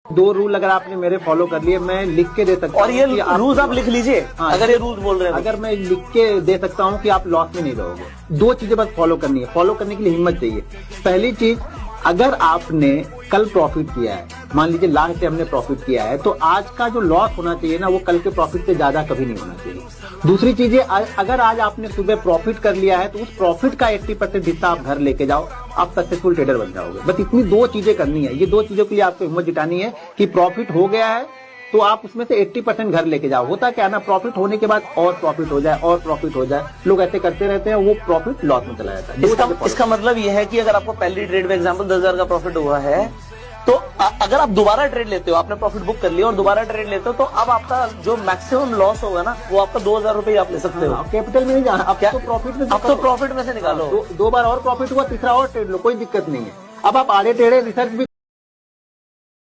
दो रूल अगर आपने मेरे फॉलो कर लिए, मैं लिख के दे सकता हूँ। और ये रूल्स आप लिख लीजिए। हाँ, अगर ये रूल्स बोल रहे हैं अगर मैं लिख के दे सकता हूँ कि आप लॉस में नहीं रहोगे। दो चीजें बस फॉलो करनी है। फॉलो करने के लिए हिम्मत चाहिए। पहली चीज, अगर आपने कल प्रॉफिट किया है, मान लीजिए लाख से हमने प्रॉफिट किया है, तो आज का जो लॉस होना चाहिए ना, वो कल के प्रॉफिट से ज्यादा कभी नहीं होना चाहिए। दूसरी चीज है, अगर आज आपने सुबह प्रॉफिट कर लिया है तो उस प्रॉफिट का 80% हिस्सा आप घर लेके जाओ, आप सक्सेसफुल ट्रेडर बन जाओगे। बस इतनी दो चीजें करनी है। ये दो चीजों के लिए आपको हिम्मत जुटानी है कि प्रॉफिट हो गया है तो आप उसमें से 80% घर लेके जाओ। होता क्या है ना, प्रॉफिट होने के बाद और प्रॉफिट हो जाए और प्रॉफिट हो जाए, लोग ऐसे करते रहते हैं, वो प्रॉफिट लॉस में चला जाता है। इसका मतलब ये है कि अगर आपको पहली ट्रेड में एग्जांपल 10,000 का प्रॉफिट हुआ है, तो अगर आप दोबारा ट्रेड लेते हो, आपने प्रॉफिट बुक कर लिया और दोबारा ट्रेड लेते हो, तो अब आपका जो मैक्सिमम लॉस होगा ना, वो आपका 2,000 रुपए आप ले सकते हो। कैपिटल में नहीं जाना, अब तो प्रॉफिट में, अब तो प्रॉफिट में से निकालो। दो बार और प्रॉफिट हुआ, तीसरा और ट्रेड लो, कोई दिक्कत नहीं है। अब आप आड़े टेढ़े रिसर्च भी